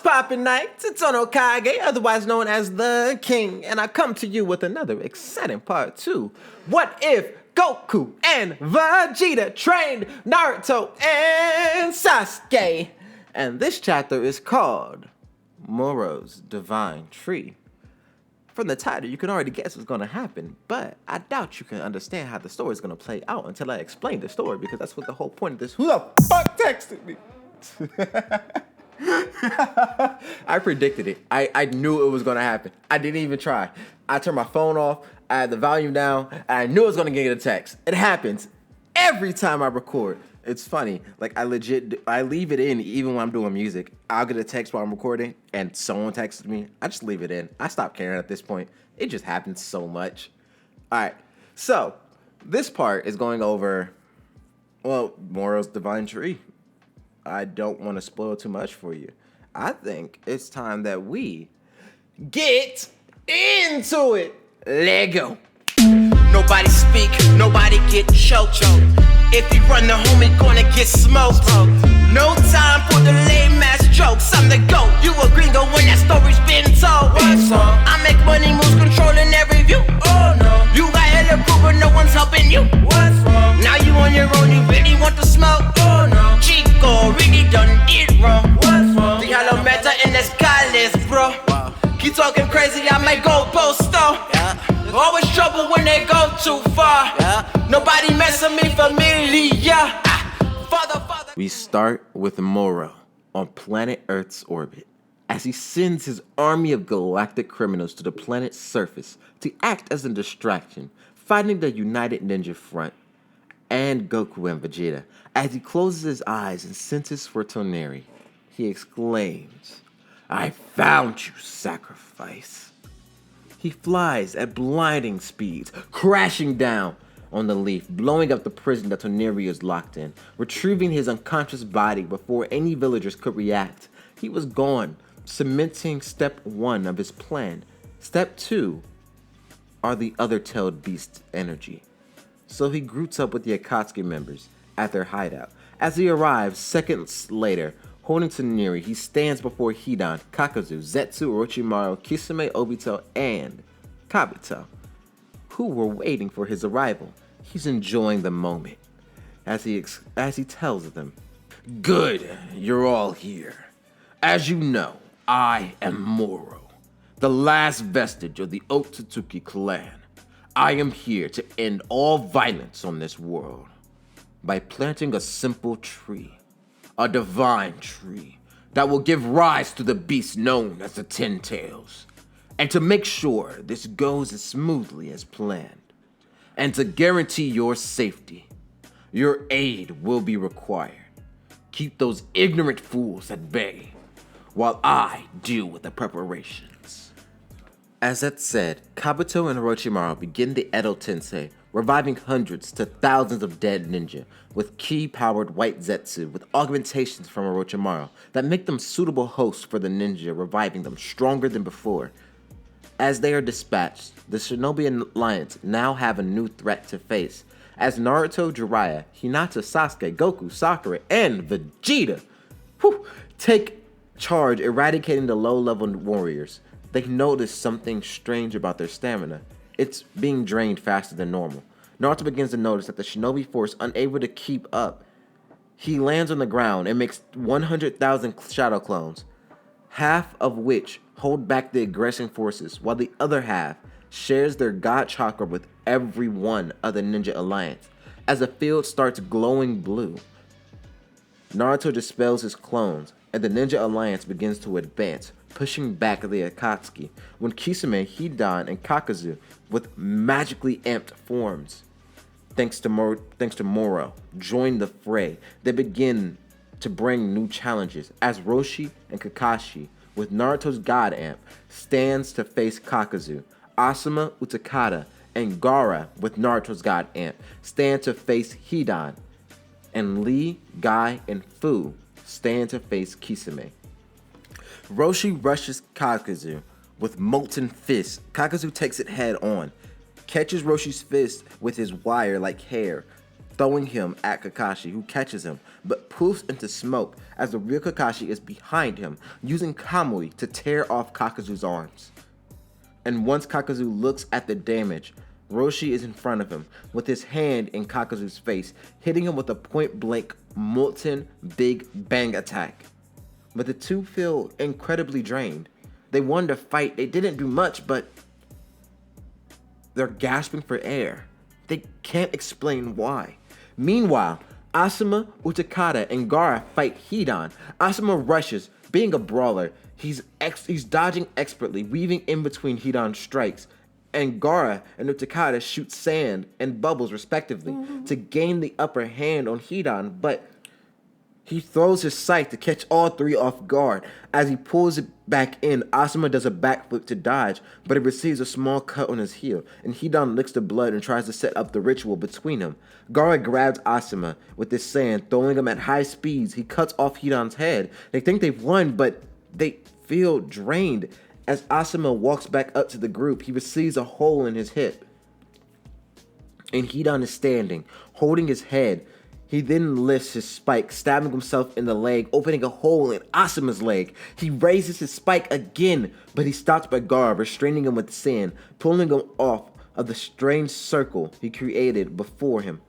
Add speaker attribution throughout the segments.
Speaker 1: poppin' nights? It's Onokage, otherwise known as the King, and I come to you with another exciting part 2. What if Goku and Vegeta trained Naruto and Sasuke? And this chapter is called Moro's Divine Tree. From the title, you can already guess what's going to happen, but I doubt you can understand how the story is going to play out until I explain the story, because that's what the whole point of this. Who the fuck texted me? I predicted it. I knew it was going to happen. I didn't even try. I turned my phone off. I had the volume down. And I knew I was going to get a text. It happens every time I record. It's funny. Like, I leave it in even when I'm doing music. I'll get a text while I'm recording and someone texts me. I just leave it in. I stopped caring at this point. It just happens so much. All right. So, this part is going over, well, Moro's Divine Tree. I don't want to spoil too much for you. I think it's time that we get into it. Lego.
Speaker 2: Nobody speak, nobody get choked. If you run the homie, gonna get smoked. No time for the lame ass jokes. I'm the GOAT. You a gringo when that story's been told. I make money moves, controlling every view. Oh no, you got hella crew, but no one's helping you. What's wrong? Now you on your own, you really want to smoke. Oh no, Chico really done it wrong. What's wrong? The hollow matter in the sky, bro. Keep talking crazy, I might go post though. Always trouble when they go too far. Nobody mess with me familiar. Father.
Speaker 1: We start with Moro on planet Earth's orbit as he sends his army of galactic criminals to the planet's surface to act as a distraction, fighting the United Ninja Front and Goku and Vegeta. As he closes his eyes and senses for Toneri, he exclaims, "I found you, sacrifice." He flies at blinding speeds, crashing down on the leaf, blowing up the prison that Toneri is locked in, retrieving his unconscious body before any villagers could react. He was gone, cementing step 1 of his plan. Step 2 are the other tailed beast's energy. So he groups up with the Akatsuki members at their hideout. As he arrives seconds later, holding Toneri, he stands before Hidan, Kakuzu, Zetsu, Orochimaru, Kisame, Obito, and Kabuto, who were waiting for his arrival. He's enjoying the moment as he tells them, "Good, you're all here. As you know, I am Moro, the last vestige of the Otsutsuki clan. I am here to end all violence on this world by planting a simple tree. A divine tree that will give rise to the beast known as the Ten Tails. And to make sure this goes as smoothly as planned, and to guarantee your safety, your aid will be required. Keep those ignorant fools at bay while I deal with the preparations." As that said, Kabuto and Orochimaru begin the Edo Tensei, reviving hundreds to thousands of dead ninja with ki-powered white Zetsu with augmentations from Orochimaru that make them suitable hosts for the ninja, reviving them stronger than before. As they are dispatched, the Shinobi Alliance now have a new threat to face, as Naruto, Jiraiya, Hinata, Sasuke, Goku, Sakura, and Vegeta take charge, eradicating the low-level warriors. They notice something strange about their stamina. It's being drained faster than normal. Naruto begins to notice that the shinobi force unable to keep up. He lands on the ground and makes 100,000 shadow clones, half of which hold back the aggressing forces, while the other half shares their god chakra with every one of the Ninja Alliance. As the field starts glowing blue, Naruto dispels his clones, and the Ninja Alliance begins to advance, pushing back the Akatsuki, when Kisame, Hidan, and Kakuzu, with magically amped forms, thanks to Moro, join the fray. They begin to bring new challenges, as Roshi and Kakashi, with Naruto's God Amp, stands to face Kakuzu. Asuma, Utakata, and Gaara, with Naruto's God Amp, stand to face Hidan. And Lee, Guy, and Fu stand to face Kisame. Roshi rushes Kakuzu with molten fist. Kakuzu takes it head on, catches Roshi's fist with his wire-like hair, throwing him at Kakashi, who catches him, but poofs into smoke as the real Kakashi is behind him, using Kamui to tear off Kakazu's arms. And once Kakazu looks at the damage, Roshi is in front of him, with his hand in Kakazu's face, hitting him with a point-blank molten Big Bang attack. But the two feel incredibly drained. They wanted to fight, they didn't do much, but they're gasping for air. They can't explain why. Meanwhile, Asuma, Utakata, and Gaara fight Hidan. Asuma rushes, being a brawler. He's dodging expertly, weaving in between Hidan's strikes. And Gaara and Utakata shoot sand and bubbles respectively to gain the upper hand on Hidan, but he throws his sight to catch all three off guard. As he pulls it back in, Asuma does a backflip to dodge, but he receives a small cut on his heel, and Hidan licks the blood and tries to set up the ritual between them. Gaara grabs Asuma with his sand, throwing him at high speeds. He cuts off Hidan's head. They think they've won, but they feel drained. As Asuma walks back up to the group, he receives a hole in his hip. And Hidan is standing, holding his head. He then lifts his spike, stabbing himself in the leg, opening a hole in Asuma's leg. He raises his spike again, but he's stopped by Gaara, restraining him with sand, pulling him off of the strange circle he created before him.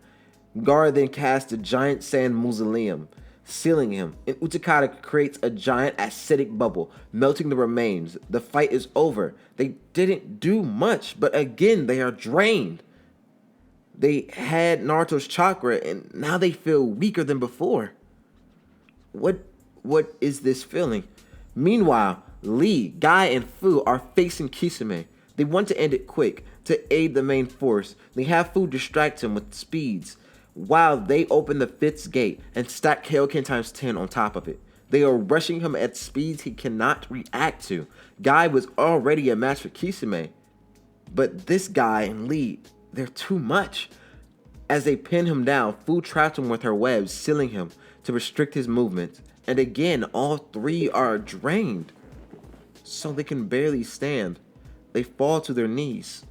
Speaker 1: Gaara then casts a giant sand mausoleum, sealing him, and Utakata creates a giant acidic bubble, melting the remains. The fight is over. They didn't do much, but again, they are drained. They had Naruto's chakra, and now they feel weaker than before. What is this feeling? Meanwhile, Lee, Guy, and Fu are facing Kisame. They want to end it quick, to aid the main force. They have Fu distract him with speeds, while they open the 5th gate and stack Kaioken times 10 on top of it. They are rushing him at speeds he cannot react to. Guy was already a match for Kisame, but this guy and Lee, they're too much. As they pin him down, Fu traps him with her webs, sealing him to restrict his movements. And again, all three are drained, so they can barely stand. They fall to their knees.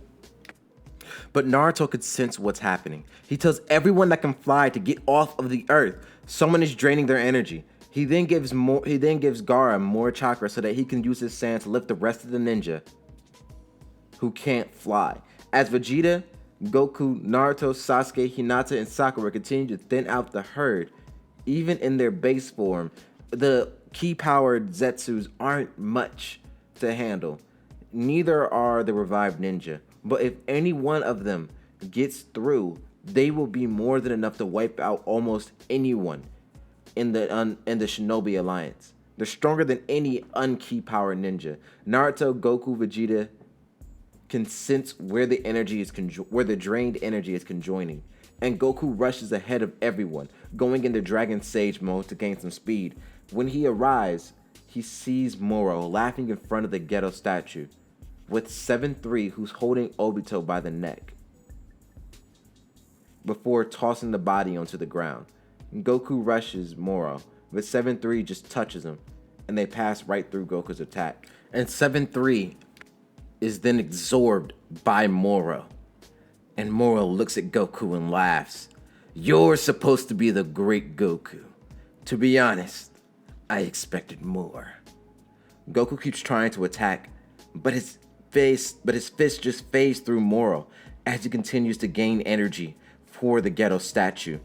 Speaker 1: But Naruto could sense what's happening. He tells everyone that can fly to get off of the earth. Someone is draining their energy. He then gives Gaara more chakra so that he can use his sand to lift the rest of the ninja who can't fly. As Vegeta, Goku, Naruto, Sasuke, Hinata, and Sakura continue to thin out the herd. Even in their base form, the key-powered Zetsus aren't much to handle. Neither are the revived ninja. But if any one of them gets through, they will be more than enough to wipe out almost anyone in the Shinobi Alliance. They're stronger than any unkey-powered ninja. Naruto, Goku, Vegeta can sense where the drained energy is conjoining, and Goku rushes ahead of everyone, going into Dragon Sage mode to gain some speed. When he arrives, he sees Moro laughing in front of the ghetto statue, with 7-3 who's holding Obito by the neck, before tossing the body onto the ground. Goku rushes Moro, but 7-3 just touches him, and they pass right through Goku's attack. And 7-3 is then absorbed by Moro. And Moro looks at Goku and laughs. You're supposed to be the great Goku. To be honest, I expected more. Goku keeps trying to attack, but his fist just fades through Moro as he continues to gain energy for the ghetto statue.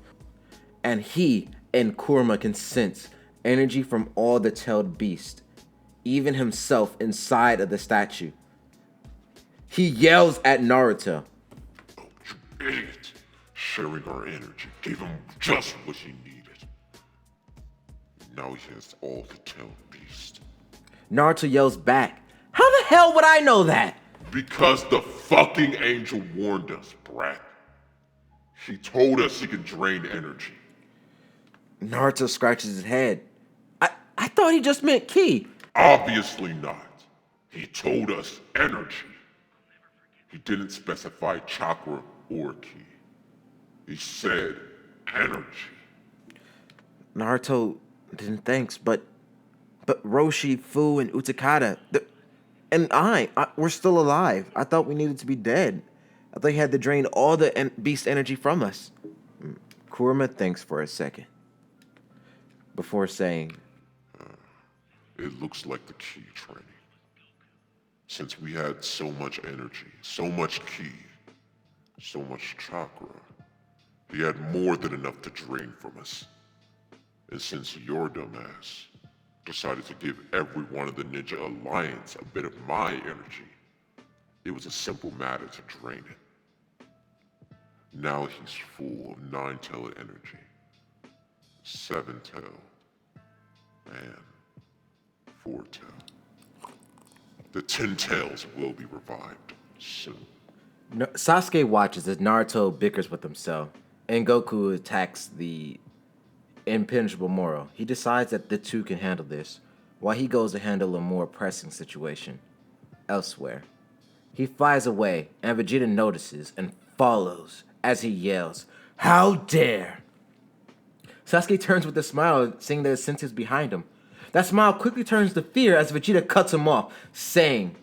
Speaker 1: And he and Kurama can sense energy from all the tailed beasts, even himself inside of the statue. He yells at Naruto.
Speaker 3: Oh, you idiot. Sharing our energy gave him just what he needed. Now he has all the tailed beast.
Speaker 1: Naruto yells back. How the hell would I know that?
Speaker 3: Because the fucking angel warned us, brat. He told us he could drain energy.
Speaker 1: Naruto scratches his head. I thought he just meant ki.
Speaker 3: Obviously not. He told us energy. He didn't specify chakra or ki. He said energy.
Speaker 1: Naruto didn't think, but Roshi, Fu, and Utakata, and we're still alive. I thought we needed to be dead. I thought he had to drain all the beast energy from us. Kurama thinks for a second before saying,
Speaker 3: It looks like the ki training. Since we had so much energy, so much ki, so much chakra, he had more than enough to drain from us. And since your dumbass decided to give every one of the Ninja Alliance a bit of my energy, it was a simple matter to drain it. Now he's full of 9-tailed energy, 7-tailed, and 4-tailed. The 10 tails will be revived soon.
Speaker 1: Sasuke watches as Naruto bickers with himself, and Goku attacks the impenetrable Moro. He decides that the two can handle this, while he goes to handle a more pressing situation elsewhere. He flies away, and Vegeta notices and follows as he yells, "How dare!" Sasuke turns with a smile, seeing that his sensei's behind him. That smile quickly turns to fear as Vegeta cuts him off, saying,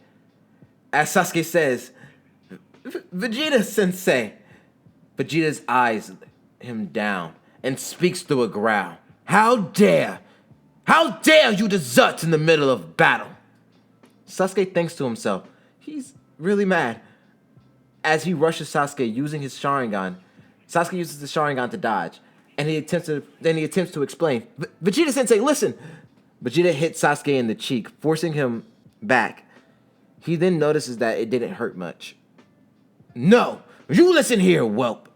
Speaker 1: as Sasuke says, "Vegeta sensei." Vegeta's eyes him down and speaks through a growl. "How dare! How dare you desert in the middle of battle!" Sasuke thinks to himself, he's really mad. As he rushes Sasuke using his Sharingan, Sasuke uses the Sharingan to dodge, and he attempts to explain. "Vegeta sensei, listen!" Vegeta hits Sasuke in the cheek, forcing him back. He then notices that it didn't hurt much. "No, you listen here, whelp.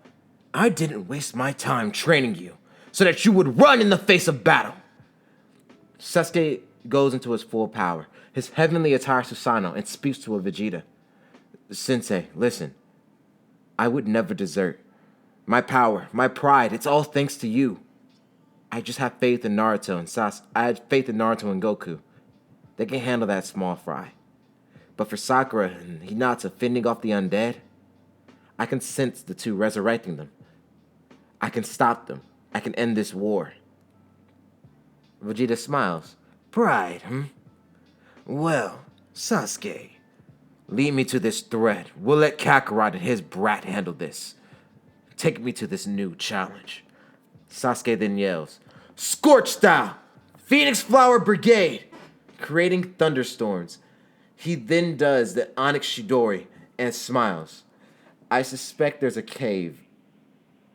Speaker 1: I didn't waste my time training you so that you would run in the face of battle." Sasuke goes into his full power, his heavenly attire Susanoo, and speaks to a Vegeta. "Sensei, listen. I would never desert. My power, my pride, it's all thanks to you. I just have faith in Naruto and I had faith in Naruto and Goku. They can handle that small fry. But for Sakura and Hinata fending off the undead, I can sense the two resurrecting them. I can stop them. I can end this war." Vegeta smiles. "Pride, Well, Sasuke, lead me to this thread. We'll let Kakarot and his brat handle this. Take me to this new challenge." Sasuke then yells, "Scorch style! Phoenix Flower Brigade!" creating thunderstorms. He then does the Onyx Shidori and smiles. I suspect there's a cave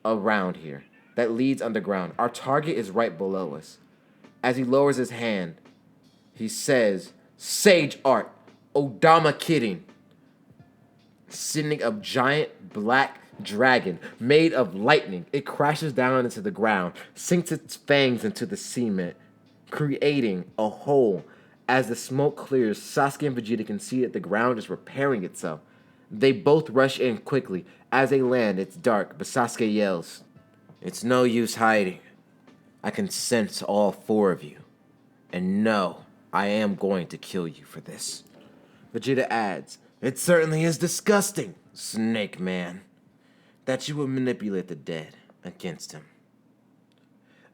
Speaker 1: around here that leads underground. Our target is right below us. As he lowers his hand, he says, "Sage Art, Odama Kidding," sending a giant black dragon made of lightning. It crashes down into the ground, sinks its fangs into the cement, creating a hole. As the smoke clears, Sasuke and Vegeta can see that the ground is repairing itself. They both rush in quickly. As they land, it's dark, but Sasuke yells, "It's no use hiding. I can sense all four of you. And no, I am going to kill you for this." Vegeta adds, "It certainly is disgusting, Snake Man, that you would manipulate the dead against him."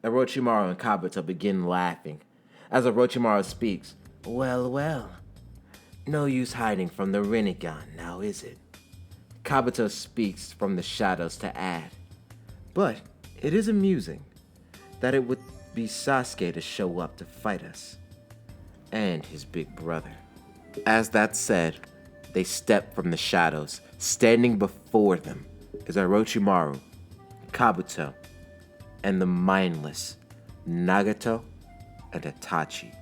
Speaker 1: Orochimaru and Kabuto begin laughing. As Orochimaru speaks, well, no use hiding from the Rinnegan, now is it?" Kabuto speaks from the shadows to add, "But it is amusing that it would be Sasuke to show up to fight us, and his big brother." As that said, they step from the shadows. Standing before them is Orochimaru, Kabuto, and the mindless Nagato and Itachi.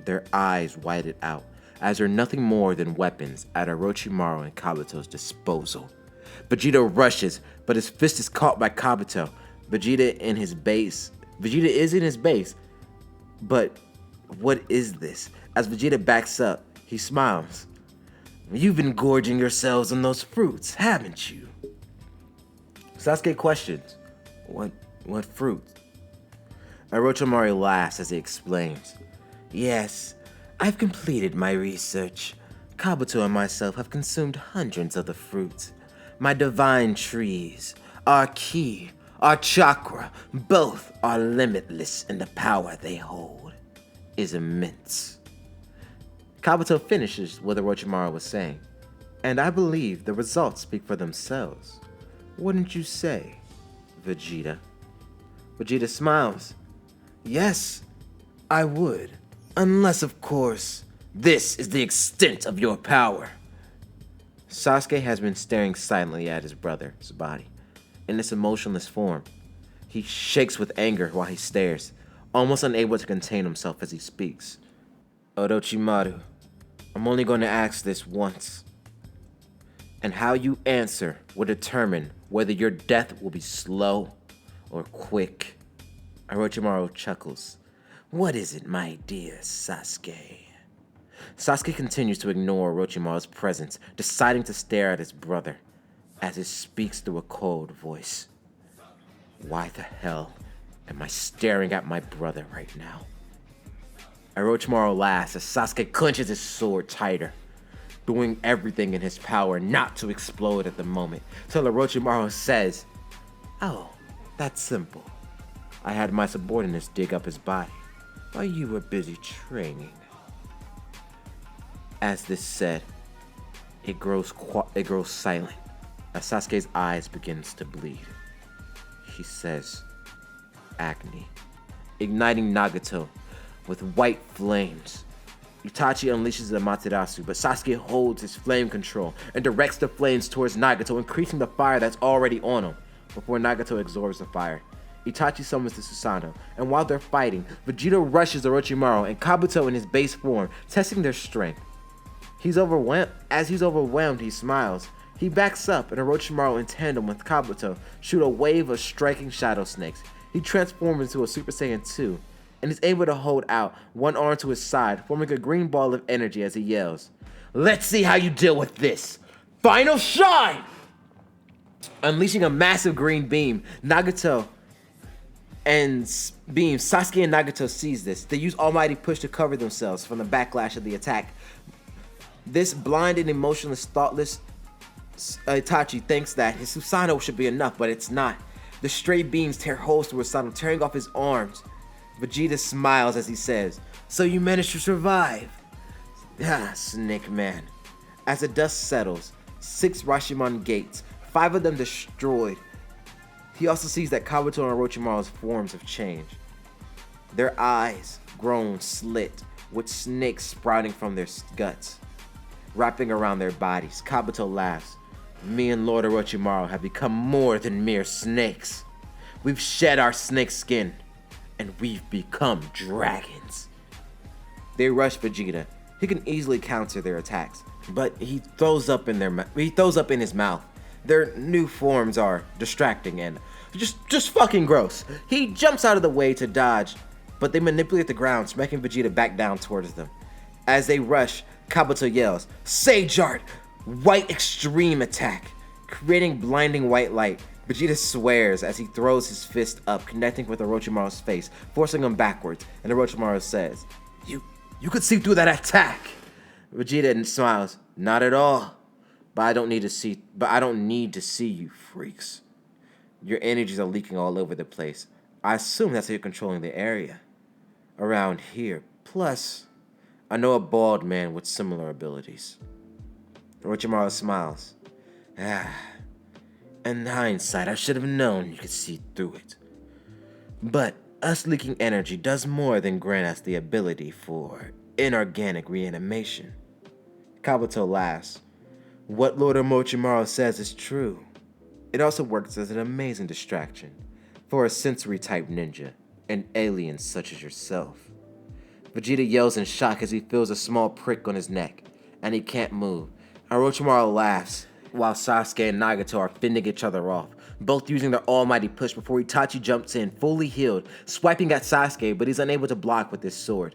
Speaker 1: Their eyes widened out, as they're nothing more than weapons at Orochimaru and Kabuto's disposal. Vegeta rushes, but his fist is caught by Kabuto. Vegeta is in his base, but what is this? As Vegeta backs up, he smiles. "You've been gorging yourselves on those fruits, haven't you?" Sasuke questions, What fruit?" Orochimaru laughs as he explains, "Yes, I've completed my research. Kabuto and myself have consumed hundreds of the fruits. My divine trees, our ki, our chakra, both are limitless, and the power they hold is immense." Kabuto finishes what Orochimaru was saying, "And I believe the results speak for themselves. Wouldn't you say, Vegeta. Vegeta smiles. Yes, I would. Unless, of course, this is the extent of your power. Sasuke has been staring silently at his brother's body in this emotionless form. He shakes with anger while he stares, almost unable to contain himself as he speaks. Orochimaru, I'm only going to ask this once. And how you answer will determine whether your death will be slow or quick. Orochimaru chuckles. What is it, my dear Sasuke? Sasuke continues to ignore Orochimaru's presence, deciding to stare at his brother as he speaks through a cold voice. Why the hell am I staring at my brother right now? Orochimaru laughs as Sasuke clenches his sword tighter, doing everything in his power not to explode at the moment, till Orochimaru says, "Oh, that's simple. I had my subordinates dig up his body while you were busy training." As this said, it grows silent as Sasuke's eyes begins to bleed. He says, "Acne," igniting Nagato with white flames. Itachi unleashes the Amaterasu, but Sasuke holds his flame control and directs the flames towards Nagato, increasing the fire that's already on him. Before Nagato absorbs the fire, Itachi summons the Susanoo, and while they're fighting, Vegeta rushes Orochimaru and Kabuto in his base form, testing their strength. As he's overwhelmed, he smiles. He backs up, and Orochimaru in tandem with Kabuto shoot a wave of striking shadow snakes. He transforms into a Super Saiyan 2, and is able to hold out one arm to his side, forming a green ball of energy as he yells, "Let's see how you deal with this! Final shine!" Unleashing a massive green beam, Sasuke and Nagato seize this. They use Almighty Push to cover themselves from the backlash of the attack. This blind and emotionless, thoughtless Itachi thinks that his Susanoo should be enough, but it's not. The stray beams tear holes through Susanoo, tearing off his arms. Vegeta smiles as he says, "So you managed to survive." Ah, Snake Man. As the dust settles, 6 Rashomon gates, 5 of them destroyed. He also sees that Kabuto and Orochimaru's forms have changed. Their eyes grown slit, with snakes sprouting from their guts, wrapping around their bodies. Kabuto laughs. "Me and Lord Orochimaru have become more than mere snakes. We've shed our snake skin, and we've become dragons." They rush Vegeta. He can easily counter their attacks, but he throws up in his mouth. Their new forms are distracting and just fucking gross. He jumps out of the way to dodge, but they manipulate the ground, smacking Vegeta back down towards them. As they rush, Kabuto yells, "Sage Art! White Extreme Attack!" Creating blinding white light. Vegeta swears as he throws his fist up, connecting with Orochimaru's face, forcing him backwards, and Orochimaru says, You could see through that attack!" Vegeta smiles, "Not at all. But I don't need to see you freaks. Your energies are leaking all over the place. I assume that's how you're controlling the area around here. Plus, I know a bald man with similar abilities." Orochimaru smiles. In hindsight, I should have known you could see through it. But us leaking energy does more than grant us the ability for inorganic reanimation." Kabuto laughs. "What Lord Orochimaru says is true. It also works as an amazing distraction for a sensory-type ninja and aliens such as yourself." Vegeta yells in shock as he feels a small prick on his neck, and he can't move. Orochimaru laughs, while Sasuke and Nagato are fending each other off, both using their almighty push before Itachi jumps in, fully healed, swiping at Sasuke, but he's able to block with his sword,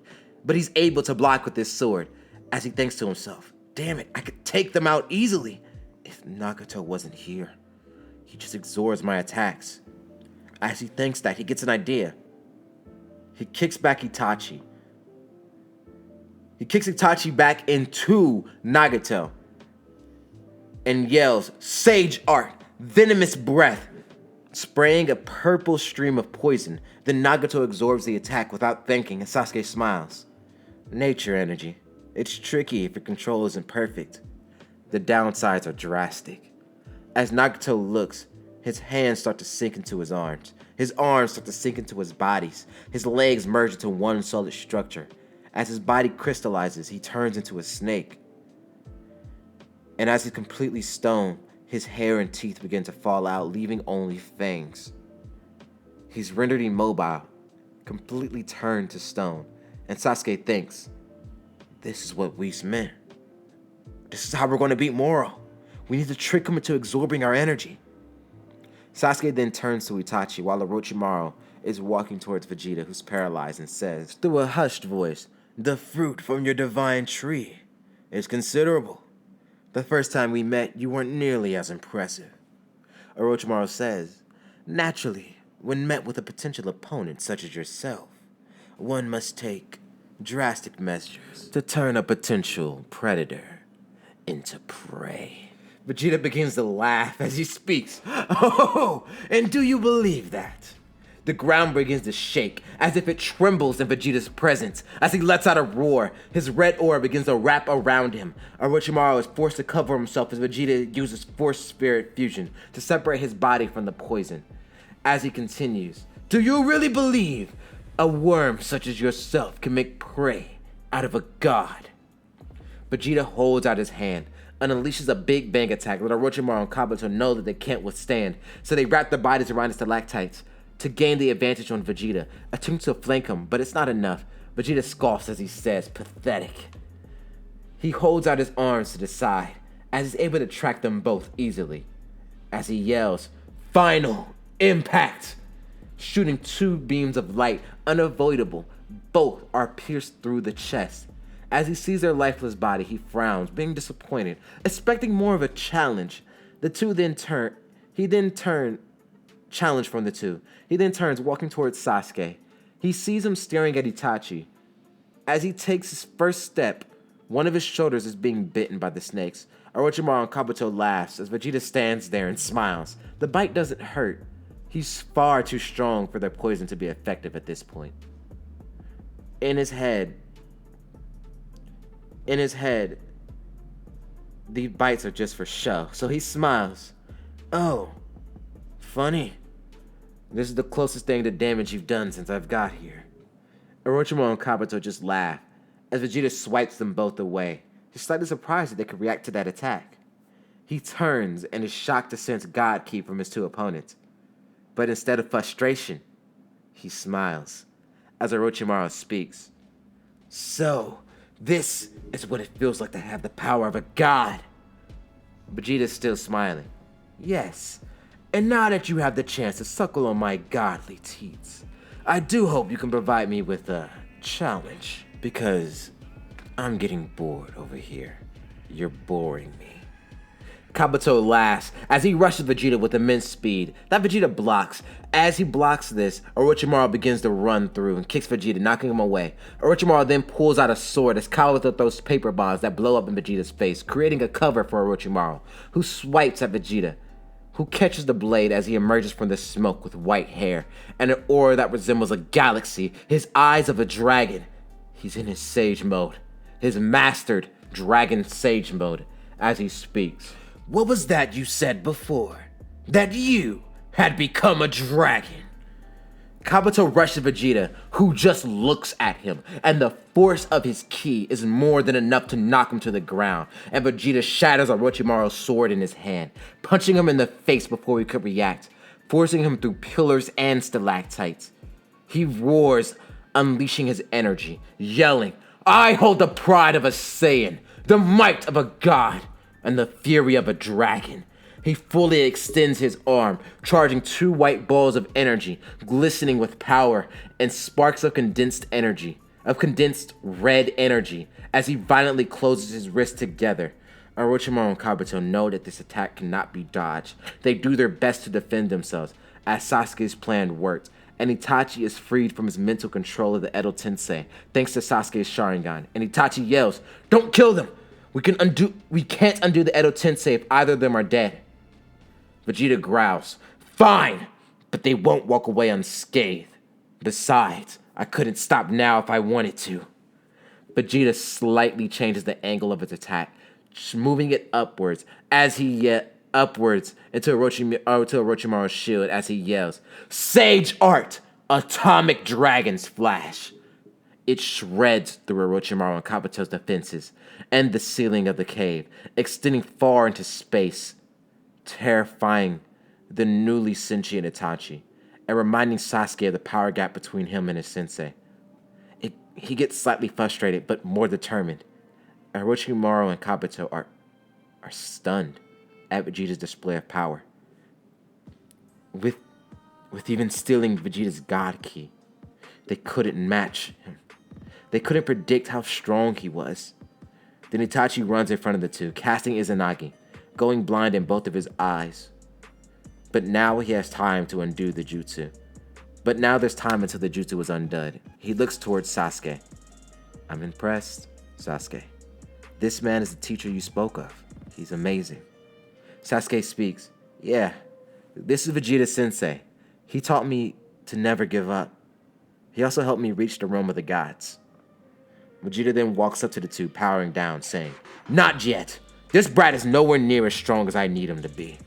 Speaker 1: as he thinks to himself, "Damn it, I could take them out easily if Nagato wasn't here. He just absorbs my attacks." As he thinks that, he gets an idea. He kicks Itachi back into Nagato and yells, "Sage Art! Venomous Breath!" Spraying a purple stream of poison, then Nagato absorbs the attack without thinking, and Sasuke smiles. Nature energy. It's tricky if your control isn't perfect. The downsides are drastic. As Nagato looks, His hands start to sink into his arms. His arms start to sink into his bodies. His legs merge into one solid structure. As his body crystallizes, he turns into a snake. And as he's completely stone, his hair and teeth begin to fall out, leaving only fangs. He's rendered immobile, completely turned to stone. And Sasuke thinks, this is what Whis meant. This is how we're going to beat Moro. We need to trick him into absorbing our energy. Sasuke then turns to Itachi while Orochimaru is walking towards Vegeta, who's paralyzed, and says, through a hushed voice, the fruit from your divine tree is considerable. The first time we met, you weren't nearly as impressive. Orochimaru says, naturally, when met with a potential opponent such as yourself, one must take drastic measures to turn a potential predator into prey. Vegeta begins to laugh as he speaks. Oh, and do you believe that? The ground begins to shake as if it trembles in Vegeta's presence. As he lets out a roar, his red aura begins to wrap around him. Orochimaru is forced to cover himself as Vegeta uses Force Spirit Fusion to separate his body from the poison. As he continues, do you really believe a worm such as yourself can make prey out of a god? Vegeta holds out his hand and unleashes a big bang attack that Orochimaru and Kabuto know that they can't withstand, so they wrap their bodies around his stalactites to gain the advantage on Vegeta, attempting to flank him, but it's not enough. Vegeta scoffs as he says, pathetic. He holds out his arms to the side, as he's able to track them both easily. As he yells, final impact! Shooting two beams of light, unavoidable, both are pierced through the chest. As he sees their lifeless body, he frowns, being disappointed, expecting more of a challenge. He then turns, walking towards Sasuke. He sees him staring at Itachi. As he takes his first step, one of his shoulders is being bitten by the snakes. Orochimaru and Kabuto laughs as Vegeta stands there and smiles. The bite doesn't hurt. He's far too strong for their poison to be effective at this point. In his head, the bites are just for show, so he smiles. Oh, funny. This is the closest thing to damage you've done since I've got here. Orochimaru and Kabuto just laugh as Vegeta swipes them both away, just slightly surprised that they could react to that attack. He turns and is shocked to sense God Ki from his two opponents. But instead of frustration, he smiles as Orochimaru speaks. So, this is what it feels like to have the power of a god. Vegeta's still smiling. Yes, and now that you have the chance to suckle on my godly teats, I do hope you can provide me with a challenge, because I'm getting bored over here. You're boring me. Kabuto laughs as he rushes Vegeta with immense speed. That Vegeta blocks. As he blocks this, Orochimaru begins to run through and kicks Vegeta, knocking him away. Orochimaru then pulls out a sword as Kabuto throws paper bombs that blow up in Vegeta's face, creating a cover for Orochimaru, who swipes at Vegeta, who catches the blade as he emerges from the smoke with white hair and an aura that resembles a galaxy, his eyes of a dragon. He's in his sage mode, his mastered dragon sage mode, as he speaks. What was that you said before? That you had become a dragon? Kabuto rushes Vegeta, who just looks at him, and the force of his ki is more than enough to knock him to the ground, and Vegeta shatters Orochimaru's sword in his hand, punching him in the face before he could react, forcing him through pillars and stalactites. He roars, unleashing his energy, yelling, I hold the pride of a Saiyan, the might of a god, and the fury of a dragon. He fully extends his arm, charging two white balls of energy, glistening with power and sparks of condensed red energy, as he violently closes his wrists together. Orochimaru and Kabuto know that this attack cannot be dodged. They do their best to defend themselves, as Sasuke's plan worked, and Itachi is freed from his mental control of the Edo Tensei, thanks to Sasuke's Sharingan, and Itachi yells, don't kill them! We can't undo the Edo Tensei if either of them are dead. Vegeta growls, fine, but they won't walk away unscathed. Besides, I couldn't stop now if I wanted to. Vegeta slightly changes the angle of his attack, moving it upwards as he upwards into Orochimaru's shield as he yells, "Sage Art! Atomic Dragon's Flash!" It shreds through Orochimaru and Kabuto's defenses and the ceiling of the cave, extending far into space, terrifying the newly sentient Itachi, and reminding Sasuke of the power gap between him and his sensei. He gets slightly frustrated, but more determined. Orochimaru and Kabuto are stunned at Vegeta's display of power. With even stealing Vegeta's God Key, they couldn't match him. They couldn't predict how strong he was. Then Itachi runs in front of the two, casting Izanagi, going blind in both of his eyes. But now he has time to undo the jutsu. But now there's time until the jutsu is undone. He looks towards Sasuke. "I'm impressed, Sasuke. This man is the teacher you spoke of. He's amazing." Sasuke speaks. "Yeah, this is Vegeta Sensei. He taught me to never give up. He also helped me reach the realm of the gods." Vegeta then walks up to the two, powering down, saying, "Not yet. This brat is nowhere near as strong as I need him to be.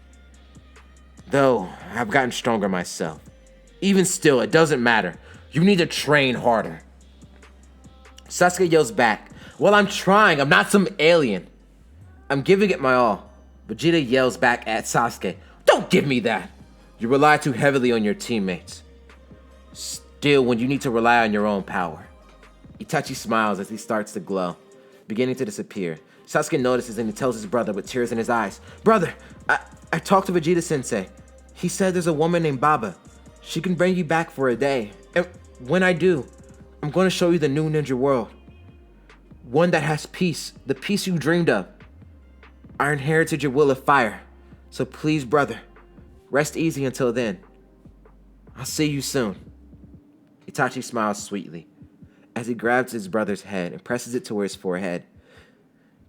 Speaker 1: Though, I've gotten stronger myself. Even still, it doesn't matter. You need to train harder." Sasuke yells back, "Well, I'm trying. I'm not some alien. I'm giving it my all." Vegeta yells back at Sasuke, "Don't give me that. You rely too heavily on your teammates. Still, when you need to rely on your own power." Itachi smiles as he starts to glow, beginning to disappear. Sasuke notices and he tells his brother with tears in his eyes, "Brother, I talked to Vegeta Sensei. He said there's a woman named Baba. She can bring you back for a day. And when I do, I'm going to show you the new ninja world. One that has peace, the peace you dreamed of. I inherited your will of fire. So please, brother, rest easy until then. I'll see you soon." Itachi smiles sweetly as he grabs his brother's head and presses it to his forehead.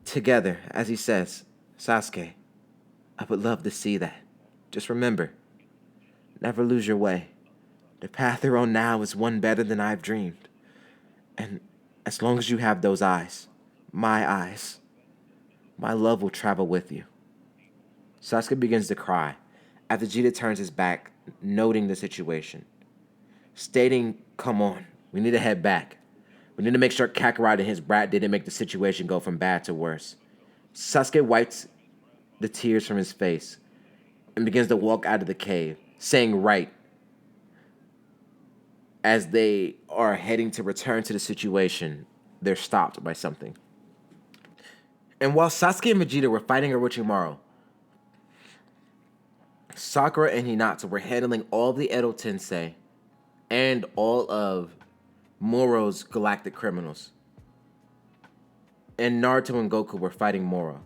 Speaker 1: Together, as he says, "Sasuke, I would love to see that. Just remember, never lose your way. The path you're on now is one better than I've dreamed. And as long as you have those eyes, my love will travel with you." Sasuke begins to cry as Vegeta turns his back, noting the situation, stating, "Come on, we need to head back. We need to make sure Kakarot and his brat didn't make the situation go from bad to worse." Sasuke wipes the tears from his face and begins to walk out of the cave, saying right as they are heading to return to the situation, they're stopped by something. And while Sasuke and Vegeta were fighting Orochimaru, Sakura and Hinata were handling all of the Edo Tensei and all of Moro's galactic criminals. And Naruto and Goku were fighting Moro.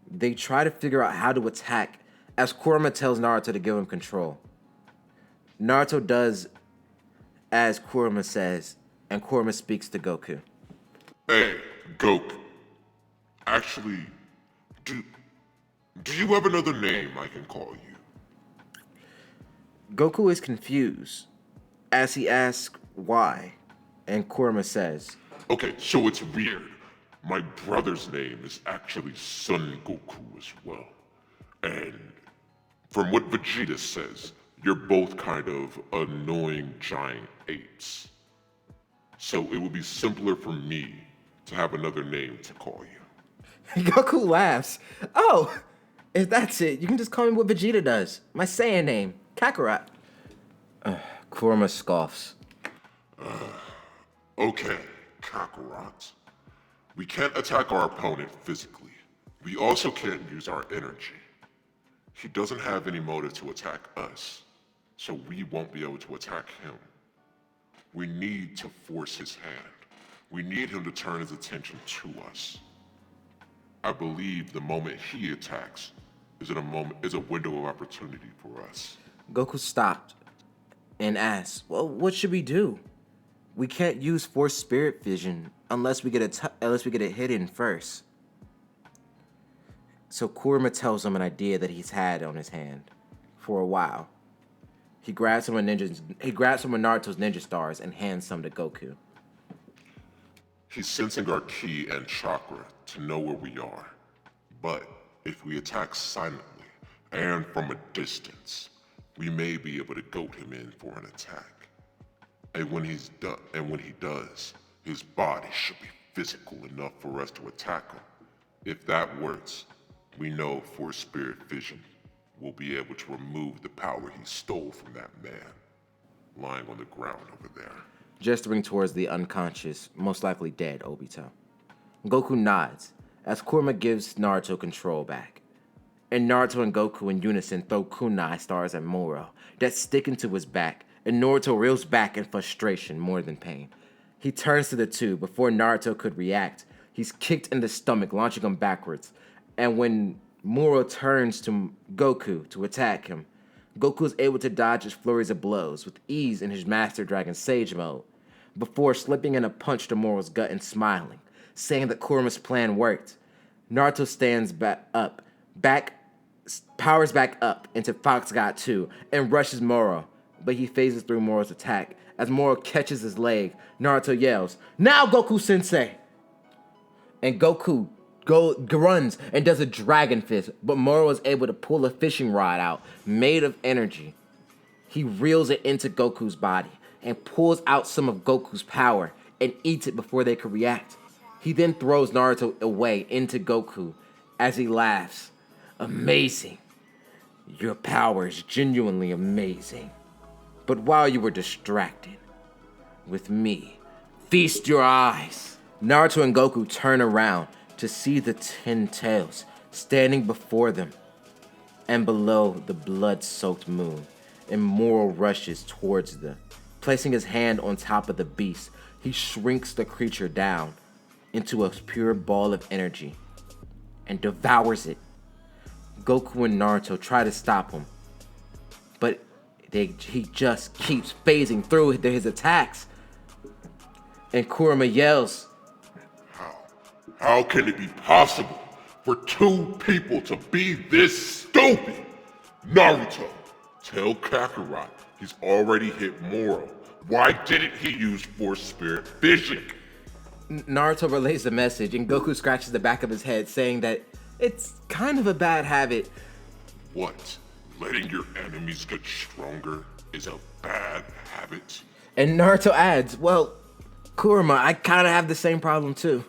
Speaker 1: They try to figure out how to attack as Kurama tells Naruto to give him control. Naruto does as Kurama says, and Kurama speaks to Goku.
Speaker 3: "Hey, Goku. Actually, do you have another name I can call you?"
Speaker 1: Goku is confused as he asks why, and Kurama says,
Speaker 3: "Okay, so it's weird. My brother's name is actually Son Goku as well. And from what Vegeta says, you're both kind of annoying giant apes. So it would be simpler for me to have another name to call you."
Speaker 1: Goku laughs. "Oh, if that's it, you can just call me what Vegeta does. My Saiyan name, Kakarot." Kurama scoffs.
Speaker 3: "Okay, Kakarot. We can't attack our opponent physically. We also can't use our energy. He doesn't have any motive to attack us, so we won't be able to attack him. We need to force his hand. We need him to turn his attention to us. I believe the moment he attacks is a window of opportunity for us."
Speaker 1: Goku stopped and asked, "Well, what should we do? We can't use Force Spirit Vision unless we get it hidden first." So Kurama tells him an idea that he's had on his hand for a while. He grabs some of Naruto's ninja stars and hands some to Goku.
Speaker 3: "He's sensing our ki and chakra to know where we are. But if we attack silently, and from a distance, we may be able to goad him in for an attack. And when he does, his body should be physical enough for us to attack him. If that works, we know for spirit vision, we'll be able to remove the power he stole from that man, lying on the ground over there.
Speaker 1: Gesturing towards the unconscious, most likely dead Obito. Goku nods as Kurama gives Naruto control back. And Naruto and Goku in unison throw kunai stars at Moro that stick into his back, and Naruto reels back in frustration more than pain. He turns to the two before Naruto could react. He's kicked in the stomach, launching him backwards. And when Moro turns to Goku to attack him, Goku is able to dodge his flurries of blows with ease in his Master Dragon Sage mode, before slipping in a punch to Moro's gut and smiling, saying that Kurama's plan worked. Naruto stands powers back up into Fox God 2 and rushes Moro, but he phases through Moro's attack. As Moro catches his leg, Naruto yells, "Now, Goku-sensei!" And Goku runs and does a dragon fist, but Moro is able to pull a fishing rod out, made of energy. He reels it into Goku's body and pulls out some of Goku's power and eats it before they can react. He then throws Naruto away into Goku as he laughs. "Amazing. Your power is genuinely amazing. But while you were distracted with me, feast your eyes." Naruto and Goku turn around to see the 10 tails standing before them, and below the blood-soaked moon, and Moro rushes towards them. Placing his hand on top of the beast, he shrinks the creature down into a pure ball of energy and devours it. Goku and Naruto try to stop him, but he just keeps phasing through his attacks. And Kurama yells,
Speaker 3: How can it be possible for two people to be this stupid? Naruto, tell Kakarot he's already hit Moro. Why didn't he use Force Spirit Vision?
Speaker 1: Naruto relays the message, and Goku scratches the back of his head, saying that it's kind of a bad habit.
Speaker 3: What? Letting your enemies get stronger is a bad habit?
Speaker 1: And Naruto adds, "Well, Kurama, I kind of have the same problem too."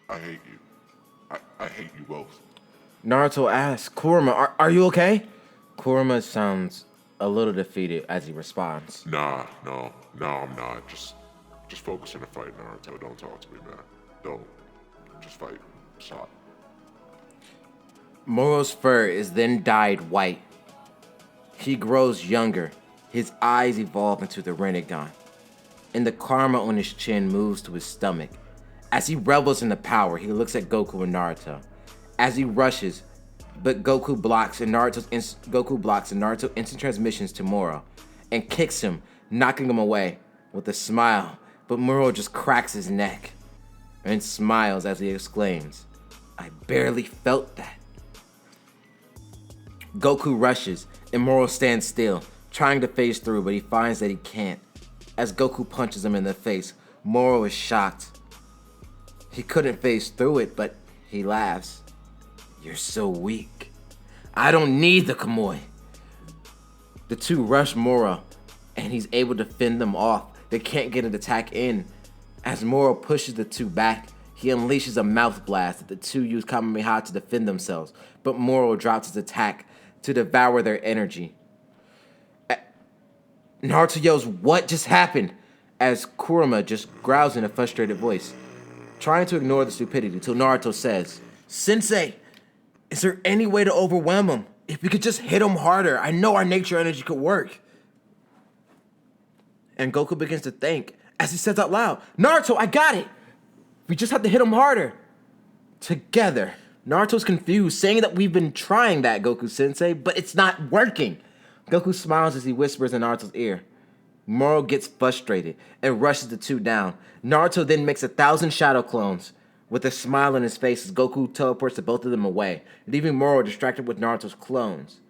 Speaker 3: I hate you. I hate you both.
Speaker 1: Naruto asks, "Kurama, are you okay?" Kurama sounds a little defeated as he responds,
Speaker 3: No, I'm not. Just focus on the fight, Naruto. Don't talk to me, man. Don't. Just fight. Stop.
Speaker 1: Moro's fur is then dyed white. He grows younger. His eyes evolve into the Rinnegan, and the karma on his chin moves to his stomach. As he revels in the power, he looks at Goku and Naruto. As he rushes, but Goku blocks and Naruto instant transmissions to Moro and kicks him, knocking him away with a smile. But Moro just cracks his neck and smiles as he exclaims, "I barely felt that." Goku rushes and Moro stands still, trying to phase through, but he finds that he can't. As Goku punches him in the face, Moro is shocked. He couldn't phase through it, but he laughs. "You're so weak. I don't need the Kamui." The two rush Moro, and he's able to fend them off. They can't get an attack in. As Moro pushes the two back, he unleashes a mouth blast that the two use Kamehameha to defend themselves, but Moro drops his attack to devour their energy. Naruto yells, "What just happened?" as Kurama just growls in a frustrated voice, trying to ignore the stupidity till Naruto says, "Sensei, is there any way to overwhelm him? If we could just hit him harder, I know our nature energy could work." And Goku begins to think as he says out loud, "Naruto, I got it. We just have to hit him harder. Together." Naruto's confused, saying that we've been trying that, Goku-sensei, but it's not working. Goku smiles as he whispers in Naruto's ear. Moro gets frustrated and rushes the two down. Naruto then makes 1,000 shadow clones with a smile on his face as Goku teleports to both of them away, leaving Moro distracted with Naruto's clones.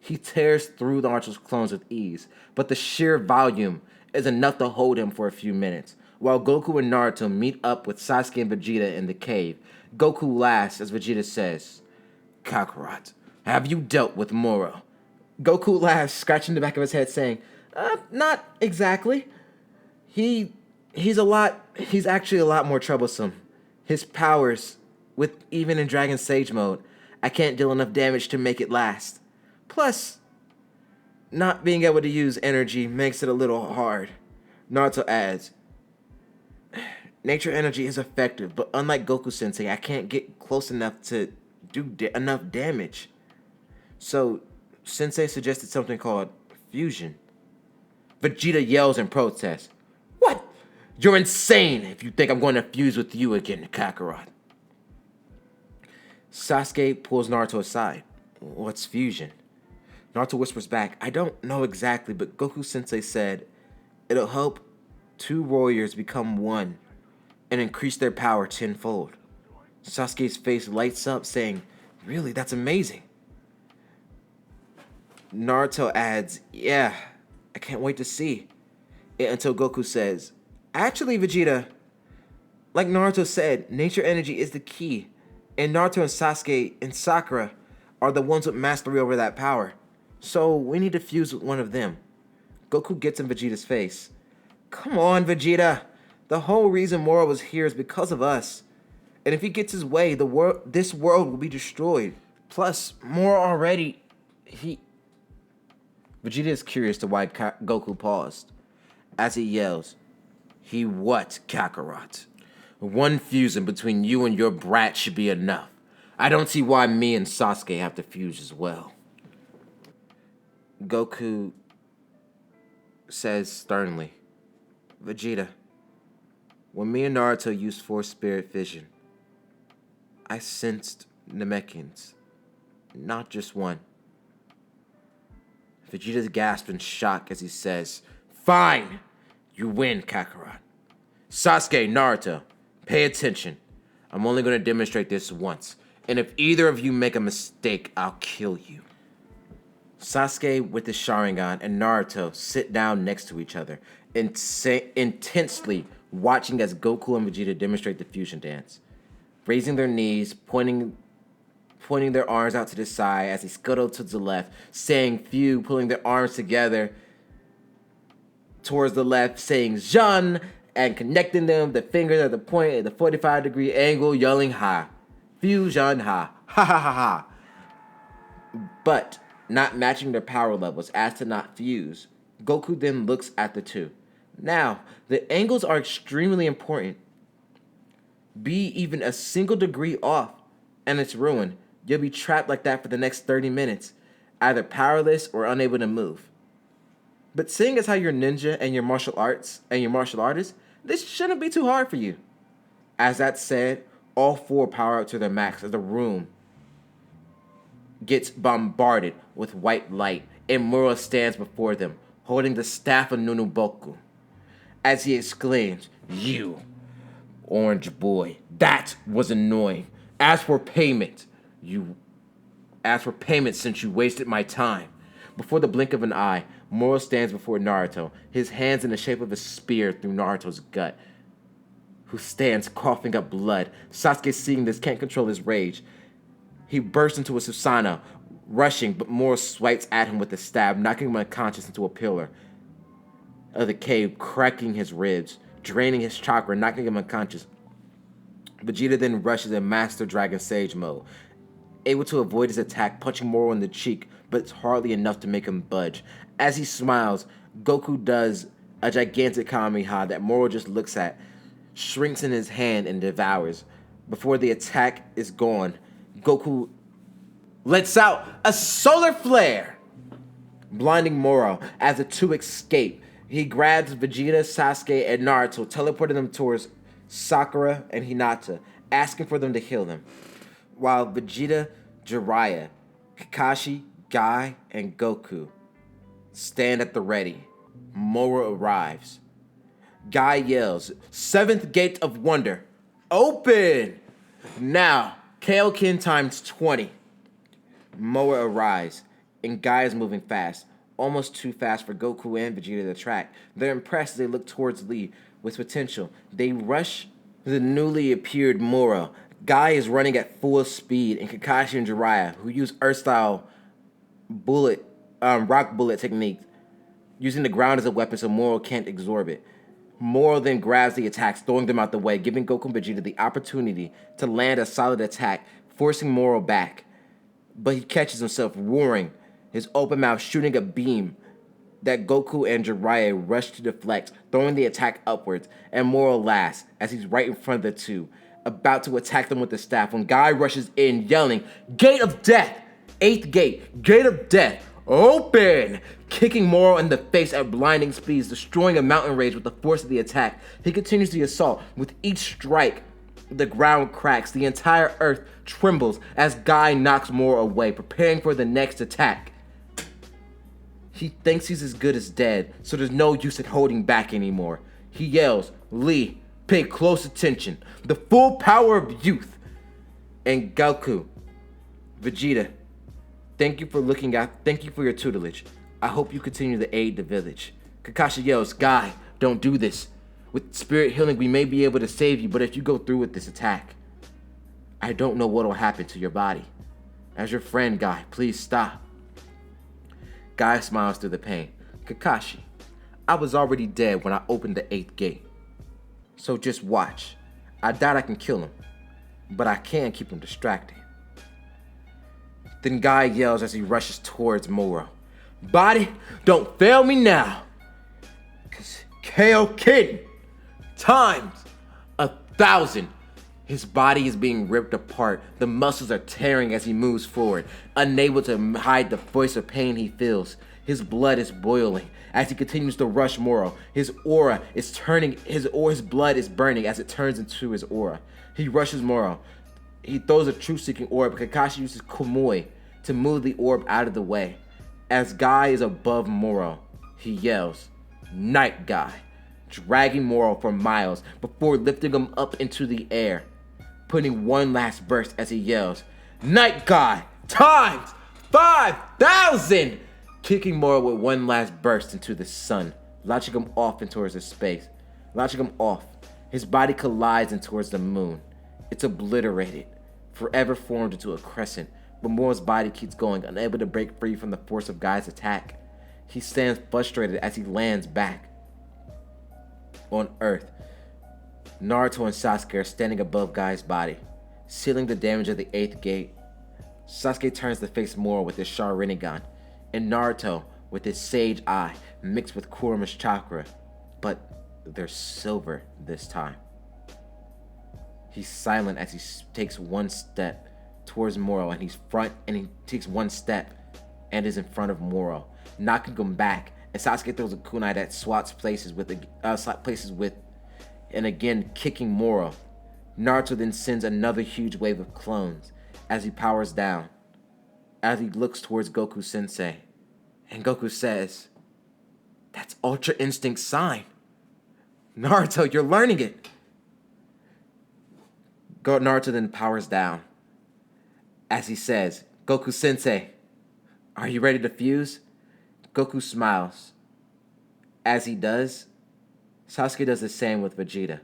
Speaker 1: He tears through Naruto's clones with ease, but the sheer volume is enough to hold him for a few minutes. While Goku and Naruto meet up with Sasuke and Vegeta in the cave, Goku laughs as Vegeta says, Kakarot, have you dealt with Moro? Goku laughs, scratching the back of his head, saying, not exactly. He's actually a lot more troublesome. His powers, even in Dragon Sage mode, I can't deal enough damage to make it last. Plus, not being able to use energy makes it a little hard. Naruto adds, nature energy is effective, but unlike Goku Sensei, I can't get close enough to do enough damage. So, Sensei suggested something called fusion. Vegeta yells in protest. What? You're insane if you think I'm going to fuse with you again, Kakarot. Sasuke pulls Naruto aside. What's fusion? Naruto whispers back, I don't know exactly, but Goku Sensei said it'll help two warriors become one and increase their power tenfold. Sasuke's face lights up, saying, really, that's amazing. Naruto adds, yeah, I can't wait to see. Until Goku says, actually, Vegeta, like Naruto said, nature energy is the key, and Naruto and Sasuke and Sakura are the ones with mastery over that power. So we need to fuse with one of them. Goku gets in Vegeta's face. Come on, Vegeta. The whole reason Moro was here is because of us. And if he gets his way, this world will be destroyed. Plus, Moro already... Vegeta is curious to why Goku paused. As he yells, he what, Kakarot? One fusion between you and your brat should be enough. I don't see why me and Sasuke have to fuse as well. Goku says sternly, Vegeta, when me and Naruto used Force Spirit Fission, I sensed Namekians, not just one. Vegeta gasps in shock as he says, fine, you win, Kakarot. Sasuke, Naruto, pay attention. I'm only going to demonstrate this once, and if either of you make a mistake, I'll kill you. Sasuke with his Sharingan and Naruto sit down next to each other, intensely watching as Goku and Vegeta demonstrate the fusion dance. Raising their knees, pointing their arms out to the side as they scuttle to the left, saying few, pulling their arms together towards the left, saying Jean, and connecting them, the fingers at the point at the 45-degree angle, yelling ha. Fusion ha. Ha ha ha ha. But not matching their power levels as to not fuse, Goku then looks at the two. Now, the angles are extremely important. Be even a single degree off, and it's ruined. You'll be trapped like that for the next 30 minutes, either powerless or unable to move. But seeing as how you're ninja and your martial artist, this shouldn't be too hard for you. As that said, all four power up to their max as the room gets bombarded with white light, and Moro stands before them, holding the staff of Nunuboku. As he exclaims, you, orange boy, that was annoying. As for payment, since you wasted my time. Before the blink of an eye, Moro stands before Naruto, his hands in the shape of a spear through Naruto's gut, who stands coughing up blood. Sasuke, seeing this, can't control his rage. He bursts into a Susanoo, rushing, but Moro swipes at him with a stab, knocking him unconscious into a pillar of the cave, cracking his ribs, draining his chakra, knocking him unconscious. Vegeta then rushes in Master Dragon Sage mode, able to avoid his attack, punching Moro in the cheek, but it's hardly enough to make him budge. As he smiles, Goku does a gigantic Kamehameha that Moro just looks at, shrinks in his hand, and devours. Before the attack is gone, Goku lets out a solar flare, blinding Moro as the two escape. He grabs Vegeta, Sasuke, and Naruto, teleporting them towards Sakura and Hinata, asking for them to heal them. While Vegeta, Jiraiya, Kakashi, Guy, and Goku stand at the ready, Moro arrives. Guy yells, "Seventh Gate of Wonder, open!" Now, Kaioken times 20. Moro arrives, and Guy is moving fast, almost too fast for Goku and Vegeta to track. They're impressed as they look towards Lee, with potential. They rush the newly appeared Moro. Guy is running at full speed, and Kakashi and Jiraiya, who use Earth-style rock bullet techniques, using the ground as a weapon so Moro can't absorb it. Moro then grabs the attacks, throwing them out the way, giving Goku and Vegeta the opportunity to land a solid attack, forcing Moro back. But he catches himself, roaring, his open mouth shooting a beam that Goku and Jiraiya rush to deflect, throwing the attack upwards, and Moro laughs as he's right in front of the two, about to attack them with the staff when Guy rushes in, yelling, "Gate of Death! 8th gate! Gate of Death! Open!" Kicking Moro in the face at blinding speeds, destroying a mountain range with the force of the attack. He continues the assault. With each strike, the ground cracks. The entire earth trembles as Guy knocks Moro away, preparing for the next attack. He thinks he's as good as dead, so there's no use in holding back anymore. He yells, "Lee, pay close attention. The full power of youth." And Goku, Vegeta, thank you for looking out. Thank you for your tutelage. I hope you continue to aid the village. Kakashi yells, "Guy, don't do this. With spirit healing, we may be able to save you, but if you go through with this attack, I don't know what will happen to your body. As your friend, Guy, please stop." Guy smiles through the pain. "Kakashi, I was already dead when I opened the 8th gate. So just watch. I doubt I can kill him, but I can keep him distracted." Then Guy yells as he rushes towards Moro, "Body, don't fail me now. 'Cause KO Kid times 1,000. His body is being ripped apart. The muscles are tearing as he moves forward, unable to hide the voice of pain he feels. His blood is boiling as he continues to rush Moro. His aura is turning, his blood is burning as it turns into his aura. He rushes Moro. He throws a truth-seeking orb, but Kakashi uses Komui to move the orb out of the way. As Guy is above Moro, he yells, "Night Guy," dragging Moro for miles before lifting him up into the air, putting one last burst as he yells, "Night Guy times 5,000!" Kicking Moro with one last burst into the sun, launching him off and towards his space. Launching him off, his body collides and towards the moon. It's obliterated, forever formed into a crescent, but Moro's body keeps going, unable to break free from the force of Guy's attack. He stands frustrated as he lands back on Earth. Naruto and Sasuke are standing above Guy's body, sealing the damage of the 8th gate. Sasuke turns to face Moro with his Sharingan, and Naruto with his Sage Eye mixed with Kurama's chakra, but they're silver this time. He's silent as he takes one step towards Moro, and he takes one step and is in front of Moro, knocking him back. And Sasuke throws a kunai that swaps places with, and again kicking Moro. Naruto then sends another huge wave of clones as he powers down, as he looks towards Goku Sensei, and Goku says, "That's Ultra Instinct sign. Naruto, you're learning it." Naruto then powers down as he says, "Goku Sensei, are you ready to fuse?" Goku smiles. As he does, Sasuke does the same with Vegeta.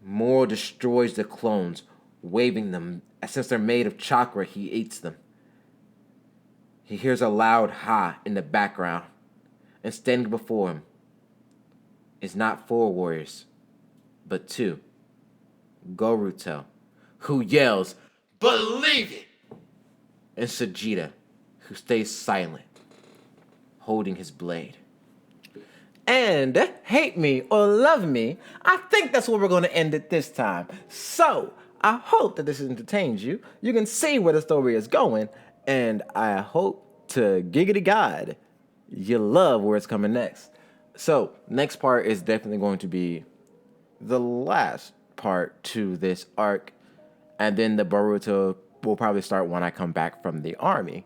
Speaker 1: Moro destroys the clones, waving them. Since they're made of chakra, he eats them. He hears a loud ha in the background, and standing before him is not 4 warriors, but 2. Goruto, who yells, "Believe it!" and Vegeta, who stays silent, holding his blade. And hate me or love me, I think that's where we're going to end it this time. So, I hope that this entertains you. You can see where the story is going, and I hope to giggity God, you love where it's coming next. So, next part is definitely going to be the last part to this arc, and then the Boruto will probably start when I come back from the army.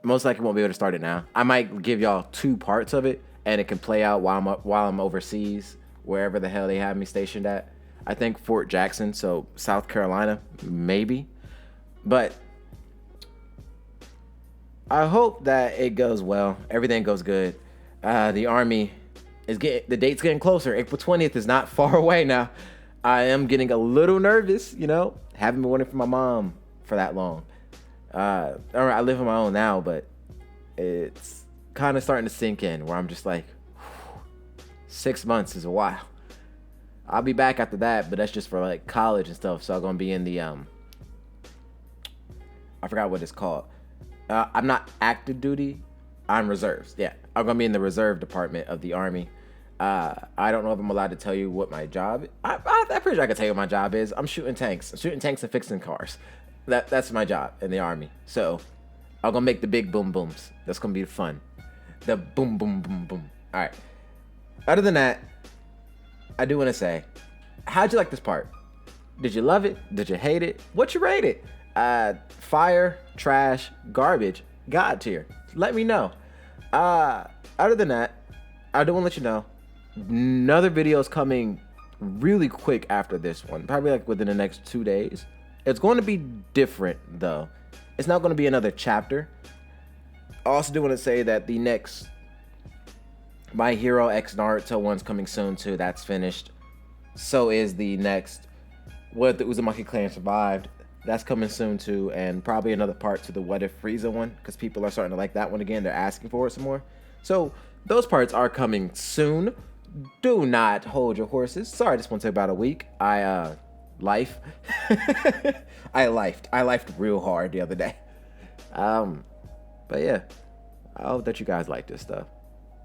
Speaker 1: Most likely won't be able to start it now. I might give y'all 2 parts of it, and it can play out while I'm overseas, wherever the hell they have me stationed at. I think Fort Jackson, so South Carolina, maybe. But I hope that it goes well. Everything goes good. The army The date's getting closer. April 20th is not far away now. I am getting a little nervous, you know. Haven't been waiting for my mom for that long. I live on my own now, but it's kind of starting to sink in where I'm just like, 6 months is a while. I'll be back after that, but that's just for like college and stuff. So I'm gonna be in the I forgot what it's called. I'm not active duty. I'm reserves. Yeah, I'm gonna be in the reserve department of the Army. I don't know if I'm allowed to tell you what my job. I'm pretty sure I can tell you what my job is. I'm shooting tanks. And fixing cars. That's my job in the Army. So I'm gonna make the big boom booms. That's gonna be fun. The boom boom boom boom. All right. Other than that, I do want to say, how'd you like this part? Did you love it? Did you hate it? What you rate it? Fire, trash, garbage, God tier. Let me know. Other than that, I do want to let you know, another video is coming really quick after this one. Probably like within the next 2 days. It's going to be different though. It's not going to be another chapter. I also do want to say that the next My Hero X Naruto one's coming soon too. That's finished. So is the next What If the Uzumaki Clan Survived. That's coming soon too. And probably another part to the What If Frieza one, because people are starting to like that one again. They're asking for it some more. So those parts are coming soon. Do not hold your horses. Sorry, this one took about a week. I lifed real hard the other day. But yeah, I hope that you guys like this stuff.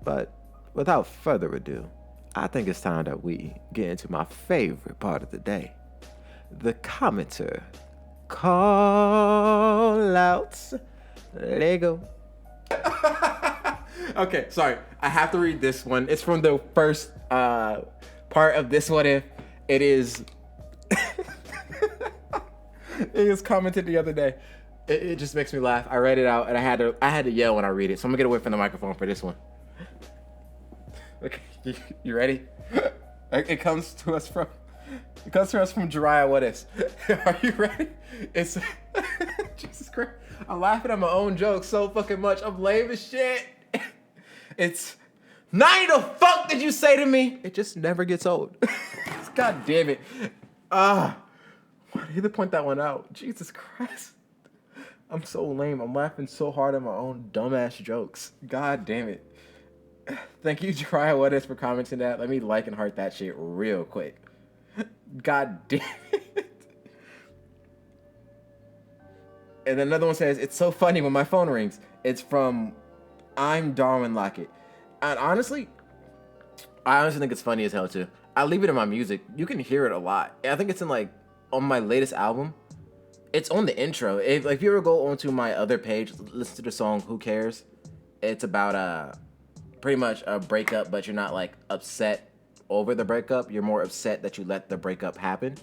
Speaker 1: But without further ado, I think it's time that we get into my favorite part of the day. The commenter call outs. Lego. Okay, sorry. I have to read this one. It's from the first part of this What If. It is it was commented the other day. It just makes me laugh. I read it out and I had to yell when I read it. So I'm gonna get away from the microphone for this one. Okay, you ready? It comes to us from Jiraiya What Ifs. Are you ready? It's Jesus Christ. I'm laughing at my own jokes so fucking much. I'm lame as shit. It's Nani the fuck did you say to me? It just never gets old. God damn it. Why did you point that one out? Jesus Christ. I'm so lame. I'm laughing so hard at my own dumbass jokes. God damn it. Thank you, Jiraiya What Ifs, for commenting that. Let me like and heart that shit real quick. God damn it. And another one says, it's so funny when my phone rings. It's from I'm Darwin Lockett. And I honestly think it's funny as hell too. I leave it in my music. You can hear it a lot. I think it's in like on my latest album. It's on the intro. If you ever go onto my other page, listen to the song Who Cares? It's about pretty much a breakup, but you're not like upset over the breakup. You're more upset that you let the breakup happen.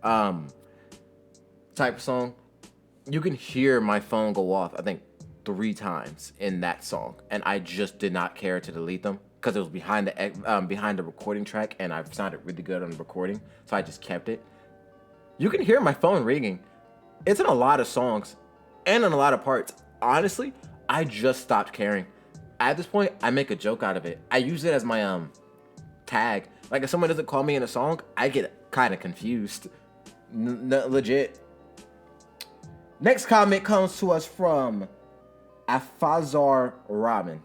Speaker 1: Type of song. You can hear my phone go off, I think 3 times in that song, and I just did not care to delete them because it was behind the recording track, and I sounded really good on the recording, so I just kept it. You can hear my phone ringing. It's in a lot of songs and in a lot of parts. Honestly, I just stopped caring. At this point, I make a joke out of it. I use it as my tag. Like if someone doesn't call me in a song, I get kind of confused. Legit. Next comment comes to us from Afazar Ramen,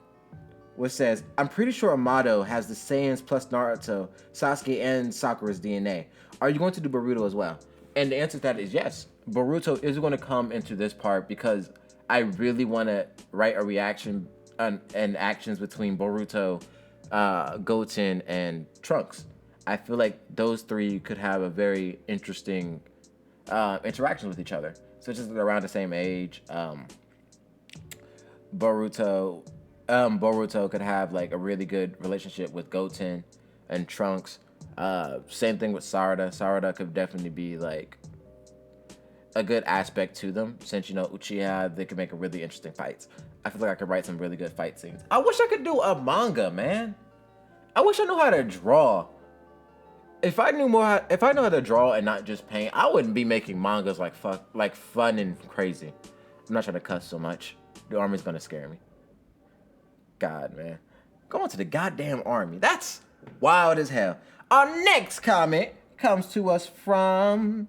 Speaker 1: which says, I'm pretty sure Amato has the Saiyans plus Naruto, Sasuke, and Sakura's DNA. Are you going to do Boruto as well? And the answer to that is yes. Boruto is going to come into this part because I really want to write a reaction and actions between Boruto, Goten, and Trunks. I feel like those 3 could have a very interesting interaction with each other. So just around the same age. Boruto could have like a really good relationship with Goten and Trunks. Same thing with Sarada. Sarada could definitely be like a good aspect to them, since Uchiha, they could make a really interesting fights. I feel like I could write some really good fight scenes. I wish I could do a manga, man. I wish I knew how to draw. If I know how to draw and not just paint, I wouldn't be making mangas like fun and crazy. I'm not trying to cuss so much. The army's gonna scare me. God, man. Going to the goddamn army. That's wild as hell. Our next comment comes to us from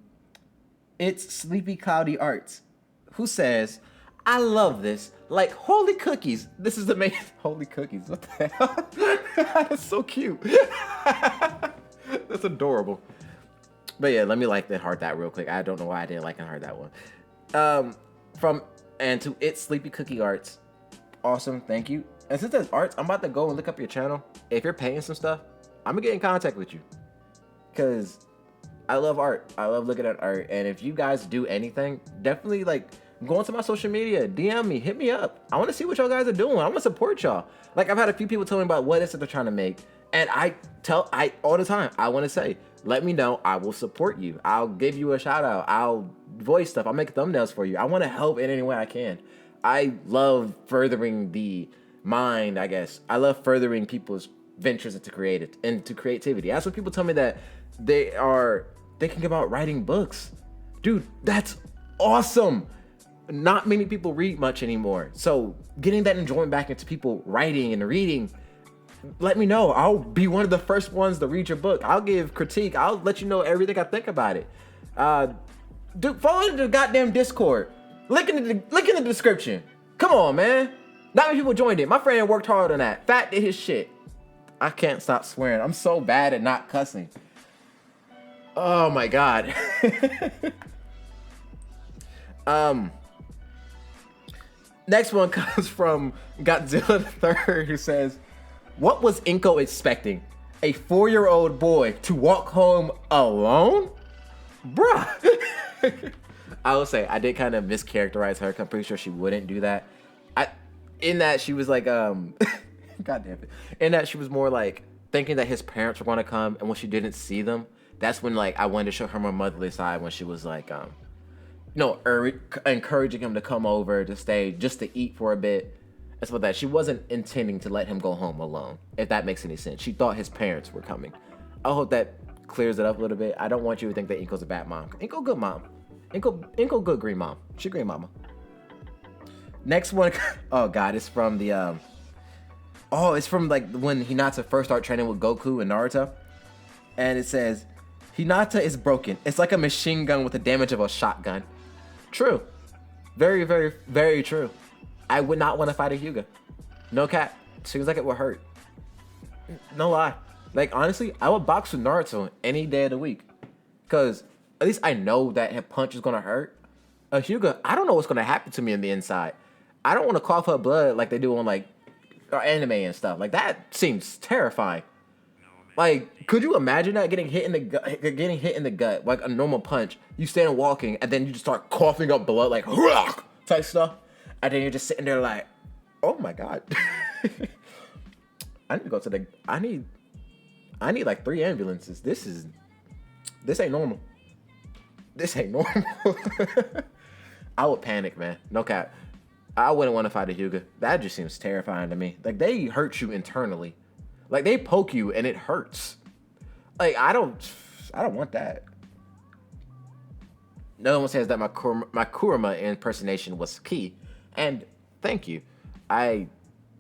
Speaker 1: It's Sleepy Cloudy Arts, who says, I love this. Like, holy cookies. This is amazing. Holy cookies. What the hell? That's so cute. That's adorable. But yeah, let me like and heart that real quick. I don't know why I didn't like and heart that one. To It's Sleepy Cookie Arts. Awesome, thank you. And since there's arts, I'm about to go and look up your channel. If you're paying some stuff, I'm gonna get in contact with you. Cause I love art. I love looking at art. And if you guys do anything, definitely like go onto my social media, DM me, hit me up. I wanna see what y'all guys are doing. I wanna support y'all. Like I've had a few people tell me about what it is that they're trying to make. And I all the time, I wanna say, let me know, I will support you. I'll give you a shout out. I'll voice stuff. I'll make thumbnails for you. I wanna help in any way I can. I love furthering the mind, I guess. I love furthering people's ventures into creativity. That's when people tell me that they are thinking about writing books. Dude, that's awesome. Not many people read much anymore. So getting that enjoyment back into people writing and reading, let me know. I'll be one of the first ones to read your book. I'll give critique. I'll let you know everything I think about it. Dude, follow the goddamn Discord. Link in the description. Come on, man. Not many people joined it. My friend worked hard on that. Fat did his shit. I can't stop swearing. I'm so bad at not cussing. Oh my god. Next one comes from Godzilla the Third, who says, what was Inko expecting? A 4-year-old boy to walk home alone? Bruh. I will say, I did kind of mischaracterize her. I'm pretty sure she wouldn't do that. In that she was like, God damn it. In that she was more like thinking that his parents were going to come, and when she didn't see them, that's when like I wanted to show her my motherly side, when she was like, encouraging him to come over to stay just to eat for a bit. That's what that. She wasn't intending to let him go home alone, if that makes any sense. She thought his parents were coming. I hope that clears it up a little bit. I don't want you to think that Inko's a bad mom. Inko good mom. Inko good green mom. She green mama. Next one, oh god, it's from the it's from like when Hinata first started training with Goku and Naruto. And it says, Hinata is broken. It's like a machine gun with the damage of a shotgun. True. Very, very, very true. I would not want to fight a Hyuga. No cap. Seems like it would hurt. No lie. Like, honestly, I would box with Naruto any day of the week. Because at least I know that his punch is going to hurt. A Hyuga, I don't know what's going to happen to me on the inside. I don't want to cough up blood like they do on, like, anime and stuff. Like, that seems terrifying. Like, could you imagine that getting hit in the gut, like a normal punch? You stand walking, and then you just start coughing up blood, like, type stuff. And then you're just sitting there like, oh my god. I need to go to I need like 3 ambulances. This ain't normal. This ain't normal. I would panic, man. No cap. I wouldn't want to fight a Hyuga. That just seems terrifying to me. Like, they hurt you internally. Like, they poke you and it hurts. Like, I don't want that. Another one says that my Kurama impersonation was key. And thank you. I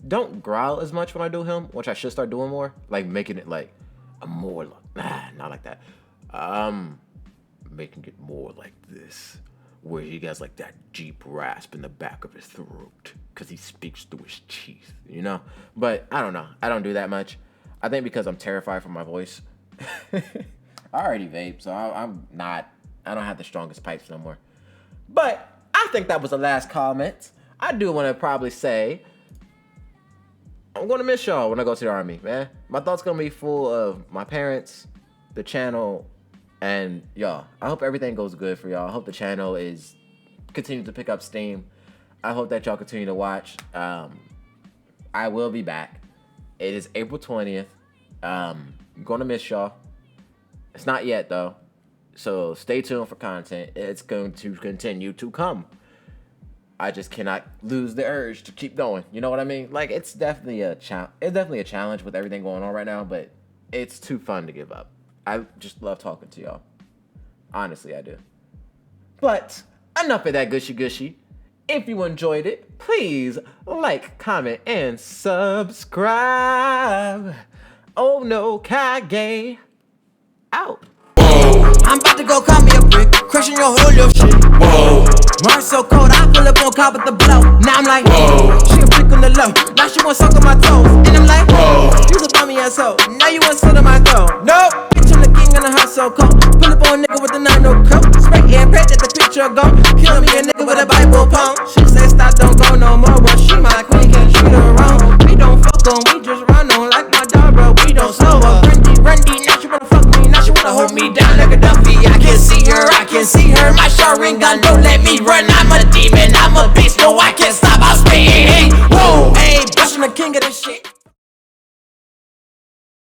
Speaker 1: don't growl as much when I do him, which I should start doing more. Like, making it like a more like, not like that. Making it more like this, where he gets like that deep rasp in the back of his throat because he speaks through his teeth, you know? But I don't know. I don't do that much. I think because I'm terrified for my voice. I already vape, so I don't have the strongest pipes no more. But I think that was the last comment. I do want to probably say, I'm going to miss y'all when I go to the army, man. My thoughts going to be full of my parents, the channel, and y'all. I hope everything goes good for y'all. I hope the channel is continuing to pick up steam. I hope that y'all continue to watch. I will be back. It is April 20th. I'm going to miss y'all. It's not yet, though. So stay tuned for content. It's going to continue to come. I just cannot lose the urge to keep going. You know what I mean? Like, it's definitely a challenge with everything going on right now, but it's too fun to give up. I just love talking to y'all. Honestly, I do. But enough of that gushy. If you enjoyed it, please like, comment, and subscribe. Oh no, Kage. Out.
Speaker 2: I'm about to go call me a brick, crushing your whole little shit. Whoa. Mars so cold, I pull up on cop with the blow. Now I'm like, whoa. She a brick on the low, now she wanna suck on my toes. And I'm like, whoa. You a bummy asshole, now you wanna sit on my throne. Nope, bitch, I'm the king in the house so cold. Pull up on a nigga with the 9 no coat. Spray air, pet that the picture go. Killing me a nigga.